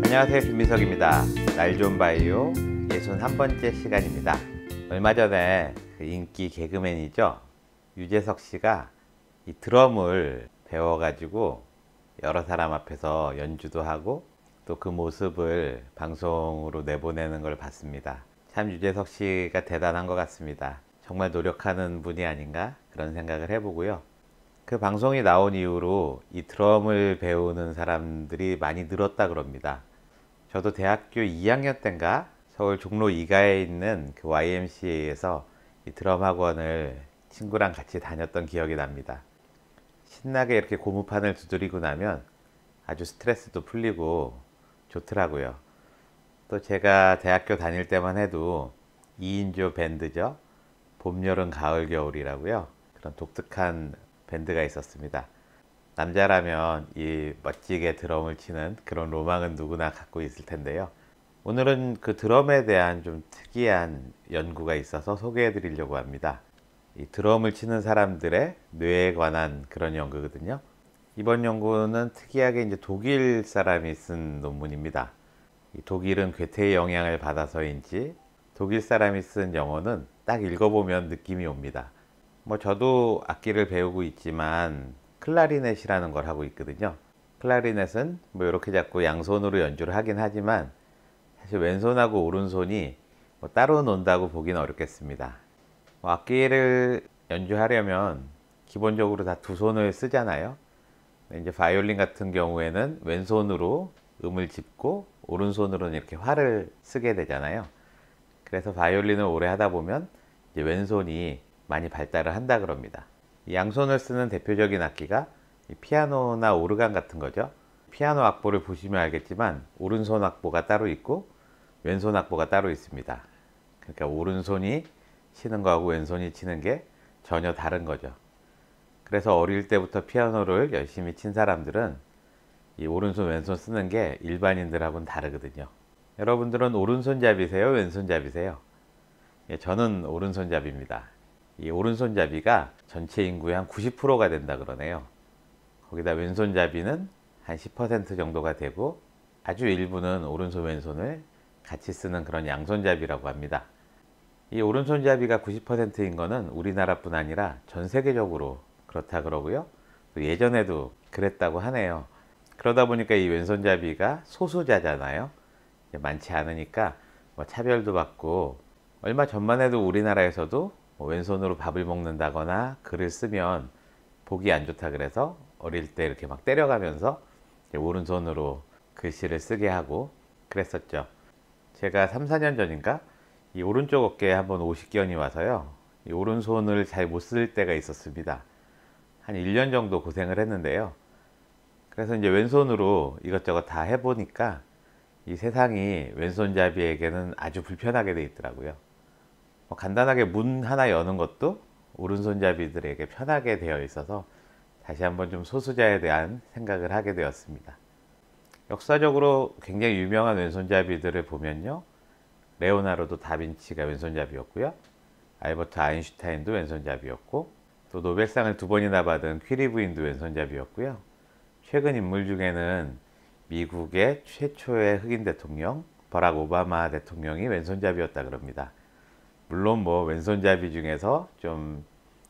안녕하세요, 김민석입니다. 날 좋은 바이오 61번째 시간입니다. 얼마 전에 그 인기 개그맨이죠, 유재석 씨가 이 드럼을 배워가지고 여러 사람 앞에서 연주도 하고 또 그 모습을 방송으로 내보내는 걸 봤습니다. 참 유재석 씨가 대단한 것 같습니다. 정말 노력하는 분이 아닌가 그런 생각을 해보고요. 그 방송이 나온 이후로 이 드럼을 배우는 사람들이 많이 늘었다 그럽니다. 저도 대학교 2학년 때인가 서울 종로 2가에 있는 그 YMCA에서 이 드럼 학원을 친구랑 같이 다녔던 기억이 납니다. 신나게 이렇게 고무판을 두드리고 나면 아주 스트레스도 풀리고 좋더라고요. 또 제가 대학교 다닐 때만 해도 2인조 밴드죠. 봄, 여름, 가을, 겨울이라고요. 그런 독특한 밴드가 있었습니다. 남자라면 이 멋지게 드럼을 치는 그런 로망은 누구나 갖고 있을 텐데요. 오늘은 그 드럼에 대한 좀 특이한 연구가 있어서 소개해 드리려고 합니다. 이 드럼을 치는 사람들의 뇌에 관한 그런 연구거든요. 이번 연구는 특이하게 이제 독일 사람이 쓴 논문입니다. 이 독일은 괴테의 영향을 받아서인지 독일 사람이 쓴 영어는 딱 읽어보면 느낌이 옵니다. 뭐 저도 악기를 배우고 있지만 클라리넷이라는 걸 하고 있거든요. 클라리넷은 뭐 이렇게 잡고 양손으로 연주를 하긴 하지만 사실 왼손하고 오른손이 뭐 따로 논다고 보기는 어렵겠습니다. 뭐 악기를 연주하려면 기본적으로 다 두 손을 쓰잖아요. 이제 바이올린 같은 경우에는 왼손으로 음을 짚고 오른손으로는 이렇게 활을 쓰게 되잖아요. 그래서 바이올린을 오래 하다 보면 이제 왼손이 많이 발달을 한다 그럽니다. 양손을 쓰는 대표적인 악기가 피아노나 오르간 같은 거죠. 피아노 악보를 보시면 알겠지만 오른손 악보가 따로 있고 왼손 악보가 따로 있습니다. 그러니까 오른손이 치는 거하고 왼손이 치는 게 전혀 다른 거죠. 그래서 어릴 때부터 피아노를 열심히 친 사람들은 이 오른손 왼손 쓰는 게 일반인들하고는 다르거든요. 여러분들은 오른손잡이세요, 왼손잡이세요? 예, 저는 오른손잡이입니다. 이 오른손잡이가 전체 인구의 한 90%가 된다 그러네요. 거기다 왼손잡이는 한 10% 정도가 되고 아주 일부는 오른손 왼손을 같이 쓰는 그런 양손잡이라고 합니다. 이 오른손잡이가 90%인 거는 우리나라뿐 아니라 전 세계적으로 그렇다 그러고요. 또 예전에도 그랬다고 하네요. 그러다 보니까 이 왼손잡이가 소수자잖아요. 많지 않으니까 뭐 차별도 받고, 얼마 전만 해도 우리나라에서도 뭐 왼손으로 밥을 먹는다거나 글을 쓰면 보기 안 좋다 그래서 어릴 때 이렇게 막 때려가면서 오른손으로 글씨를 쓰게 하고 그랬었죠. 제가 3, 4년 전인가 이 오른쪽 어깨에 한번 오십견이 와서요, 이 오른손을 잘 못 쓸 때가 있었습니다. 한 1년 정도 고생을 했는데요. 그래서 이제 왼손으로 이것저것 다 해보니까 이 세상이 왼손잡이에게는 아주 불편하게 돼 있더라고요. 뭐 간단하게 문 하나 여는 것도 오른손잡이들에게 편하게 되어 있어서 다시 한번 좀 소수자에 대한 생각을 하게 되었습니다. 역사적으로 굉장히 유명한 왼손잡이들을 보면요, 레오나르도 다빈치가 왼손잡이였고요, 알버트 아인슈타인도 왼손잡이였고, 또 노벨상을 2번이나 받은 퀴리 부인도 왼손잡이였고요. 최근 인물 중에는 미국의 최초의 흑인 대통령 버락 오바마 대통령이 왼손잡이였다 그럽니다. 물론 뭐 왼손잡이 중에서 좀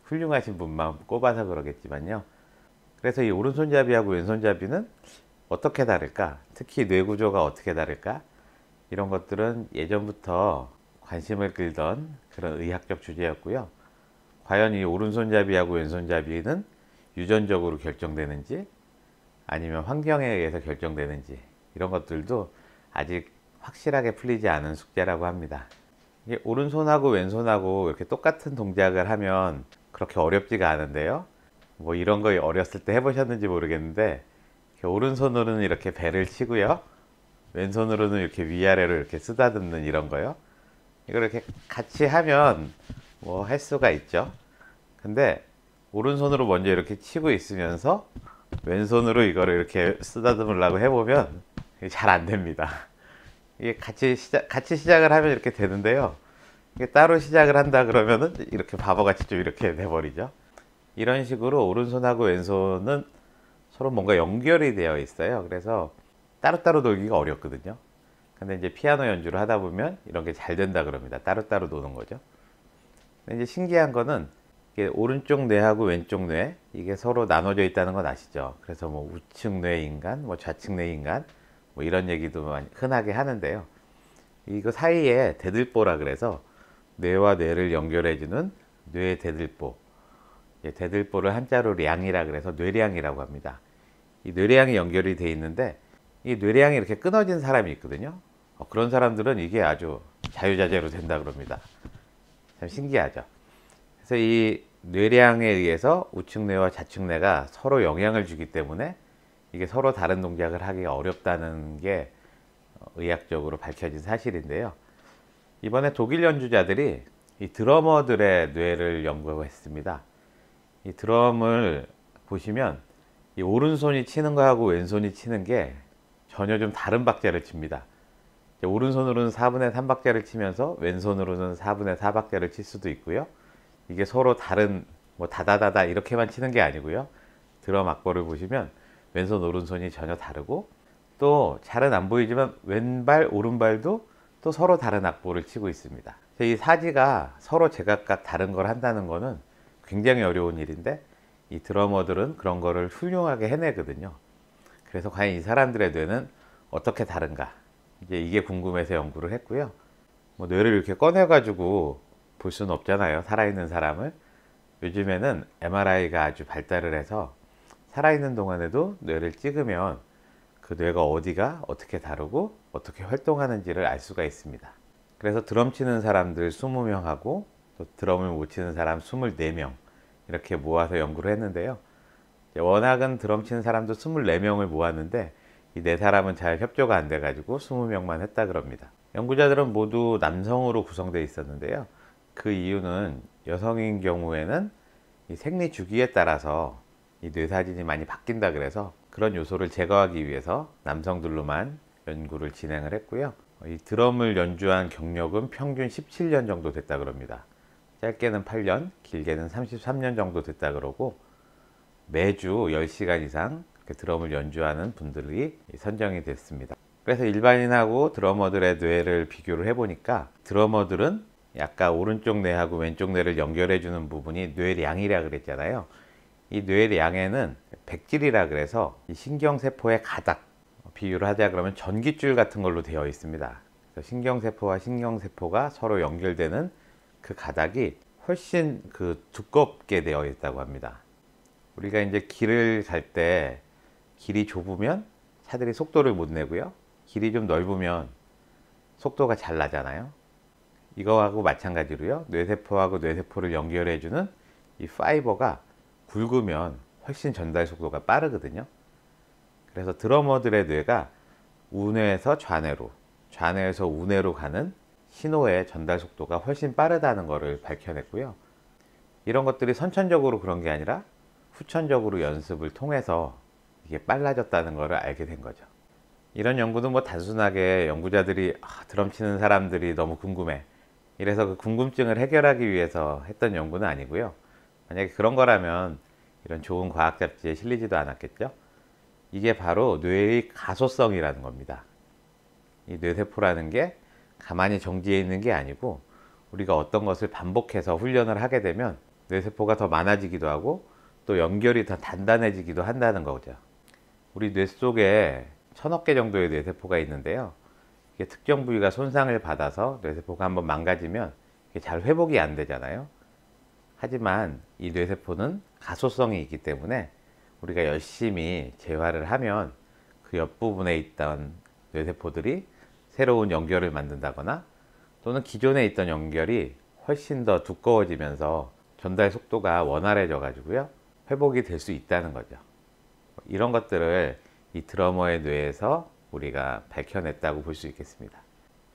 훌륭하신 분만 꼽아서 그러겠지만요. 그래서 이 오른손잡이하고 왼손잡이는 어떻게 다를까? 특히 뇌 구조가 어떻게 다를까? 이런 것들은 예전부터 관심을 끌던 그런 의학적 주제였고요. 과연 이 오른손잡이하고 왼손잡이는 유전적으로 결정되는지 아니면 환경에 의해서 결정되는지, 이런 것들도 아직 확실하게 풀리지 않은 숙제라고 합니다. 이게 오른손하고 왼손하고 이렇게 똑같은 동작을 하면 그렇게 어렵지가 않은데요. 뭐 이런 거 어렸을 때 해보셨는지 모르겠는데, 오른손으로는 이렇게 배를 치고요, 왼손으로는 이렇게 위아래로 이렇게 쓰다듬는 이런 거요. 이걸 이렇게 같이 하면 뭐 할 수가 있죠. 근데 오른손으로 먼저 이렇게 치고 있으면서 왼손으로 이거를 이렇게 쓰다듬으려고 해보면 잘 안 됩니다. 이게 같이 시작을 하면 이렇게 되는데요. 이게 따로 시작을 한다 그러면은 이렇게 바보같이 좀 이렇게 돼버리죠. 이런 식으로 오른손하고 왼손은 서로 뭔가 연결이 되어 있어요. 그래서 따로따로 놀기가 어렵거든요. 근데 이제 피아노 연주를 하다 보면 이런 게 잘 된다 그럽니다. 따로따로 노는 거죠. 근데 이제 신기한 거는 이게 오른쪽 뇌하고 왼쪽 뇌 이게 서로 나눠져 있다는 건 아시죠? 그래서 뭐 우측 뇌 인간, 뭐 좌측 뇌 인간 뭐 이런 얘기도 많이 흔하게 하는데요. 이거 사이에 대들보라 그래서 뇌와 뇌를 연결해주는 뇌 대들보. 대들보를 한자로 량이라 그래서 뇌량이라고 합니다. 이 뇌량이 연결이 돼 있는데 이 뇌량이 이렇게 끊어진 사람이 있거든요. 그런 사람들은 이게 아주 자유자재로 된다 그럽니다. 참 신기하죠. 그래서 이 뇌량에 의해서 우측뇌와 좌측뇌가 서로 영향을 주기 때문에 이게 서로 다른 동작을 하기가 어렵다는 게 의학적으로 밝혀진 사실인데요. 이번에 독일 연주자들이 이 드러머들의 뇌를 연구했습니다. 이 드럼을 보시면 이 오른손이 치는 거하고 왼손이 치는 게 전혀 좀 다른 박자를 칩니다. 오른손으로는 4분의 3 박자를 치면서 왼손으로는 4분의 4 박자를 칠 수도 있고요. 이게 서로 다른 뭐 다다다다 이렇게만 치는 게 아니고요. 드럼 악보를 보시면 왼손 오른손이 전혀 다르고 또 잘은 안 보이지만 왼발 오른발도 또 서로 다른 악보를 치고 있습니다. 이 사지가 서로 제각각 다른 걸 한다는 거는 굉장히 어려운 일인데 이 드러머들은 그런 거를 훌륭하게 해내거든요. 그래서 과연 이 사람들의 뇌는 어떻게 다른가 이게 궁금해서 연구를 했고요. 뭐 뇌를 이렇게 꺼내 가지고 볼 수는 없잖아요. 살아있는 사람을. 요즘에는 MRI가 아주 발달을 해서 살아있는 동안에도 뇌를 찍으면 그 뇌가 어디가 어떻게 다르고 어떻게 활동하는지를 알 수가 있습니다. 그래서 드럼 치는 사람들 20명하고 또 드럼을 못 치는 사람 24명 이렇게 모아서 연구를 했는데요. 워낙은 드럼 치는 사람도 24명을 모았는데 이 네 사람은 잘 협조가 안 돼가지고 20명만 했다 그럽니다. 연구자들은 모두 남성으로 구성되어 있었는데요. 그 이유는 여성인 경우에는 이 생리 주기에 따라서 이 뇌사진이 많이 바뀐다 그래서 그런 요소를 제거하기 위해서 남성들로만 연구를 진행을 했고요. 이 드럼을 연주한 경력은 평균 17년 정도 됐다 그럽니다. 짧게는 8년, 길게는 33년 정도 됐다 그러고 매주 10시간 이상 드럼을 연주하는 분들이 선정이 됐습니다. 그래서 일반인하고 드러머들의 뇌를 비교를 해보니까 드러머들은 약간 오른쪽 뇌하고 왼쪽 뇌를 연결해 주는 부분이 뇌량이라 그랬잖아요. 이 뇌량에는 백질이라 그래서 이 신경세포의 가닥, 비유를 하자 그러면 전깃줄 같은 걸로 되어 있습니다. 그래서 신경세포와 신경세포가 서로 연결되는 그 가닥이 훨씬 두껍게 되어 있다고 합니다. 우리가 이제 길을 갈 때 길이 좁으면 차들이 속도를 못 내고요. 길이 좀 넓으면 속도가 잘 나잖아요. 이거하고 마찬가지로요. 뇌세포하고 뇌세포를 연결해주는 이 파이버가 굵으면 훨씬 전달 속도가 빠르거든요. 그래서 드러머들의 뇌가 우뇌에서 좌뇌로, 좌뇌에서 우뇌로 가는 신호의 전달 속도가 훨씬 빠르다는 것을 밝혀냈고요. 이런 것들이 선천적으로 그런 게 아니라 후천적으로 연습을 통해서 이게 빨라졌다는 것을 알게 된 거죠. 이런 연구는 뭐 단순하게 연구자들이 드럼 치는 사람들이 너무 궁금해 이래서 그 궁금증을 해결하기 위해서 했던 연구는 아니고요. 만약에 그런 거라면 이런 좋은 과학 잡지에 실리지도 않았겠죠. 이게 바로 뇌의 가소성이라는 겁니다. 이 뇌세포라는 게 가만히 정지해 있는 게 아니고 우리가 어떤 것을 반복해서 훈련을 하게 되면 뇌세포가 더 많아지기도 하고 또 연결이 더 단단해지기도 한다는 거죠. 우리 뇌 속에 1000억 개 정도의 뇌세포가 있는데요. 이게 특정 부위가 손상을 받아서 뇌세포가 한번 망가지면 이게 잘 회복이 안 되잖아요. 하지만 이 뇌세포는 가소성이 있기 때문에 우리가 열심히 재활을 하면 그 옆부분에 있던 뇌세포들이 새로운 연결을 만든다거나 또는 기존에 있던 연결이 훨씬 더 두꺼워지면서 전달 속도가 원활해져 가지고요. 회복이 될 수 있다는 거죠. 이런 것들을 이 드러머의 뇌에서 우리가 밝혀냈다고 볼 수 있겠습니다.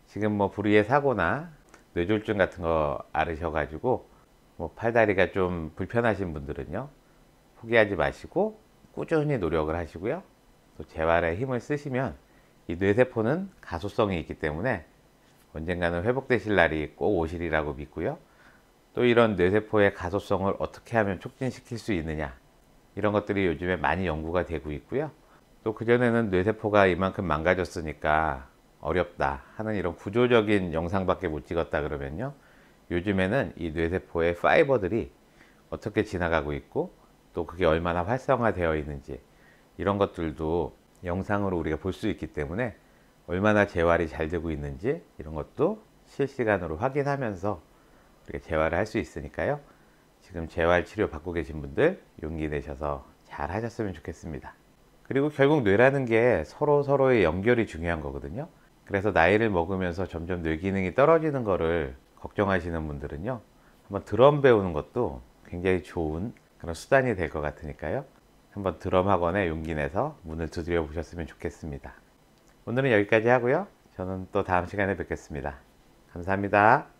지금 뭐 불의의 사고나 뇌졸중 같은 거 앓으셔가지고 뭐 팔다리가 좀 불편하신 분들은요, 포기하지 마시고 꾸준히 노력을 하시고요. 또 재활에 힘을 쓰시면 이 뇌세포는 가소성이 있기 때문에 언젠가는 회복되실 날이 꼭 오시리라고 믿고요. 또 이런 뇌세포의 가소성을 어떻게 하면 촉진시킬 수 있느냐, 이런 것들이 요즘에 많이 연구가 되고 있고요. 또 그전에는 뇌세포가 이만큼 망가졌으니까 어렵다 하는 이런 구조적인 영상밖에 못 찍었다 그러면요, 요즘에는 이 뇌세포의 파이버들이 어떻게 지나가고 있고 또 그게 얼마나 활성화되어 있는지 이런 것들도 영상으로 우리가 볼 수 있기 때문에 얼마나 재활이 잘 되고 있는지 이런 것도 실시간으로 확인하면서 우리가 재활을 할 수 있으니까요, 지금 재활 치료 받고 계신 분들 용기 내셔서 잘 하셨으면 좋겠습니다. 그리고 결국 뇌라는 게 서로의 연결이 중요한 거거든요. 그래서 나이를 먹으면서 점점 뇌 기능이 떨어지는 거를 걱정하시는 분들은요, 한번 드럼 배우는 것도 굉장히 좋은 그런 수단이 될 것 같으니까요, 한번 드럼 학원에 용기 내서 문을 두드려 보셨으면 좋겠습니다. 오늘은 여기까지 하고요, 저는 또 다음 시간에 뵙겠습니다. 감사합니다.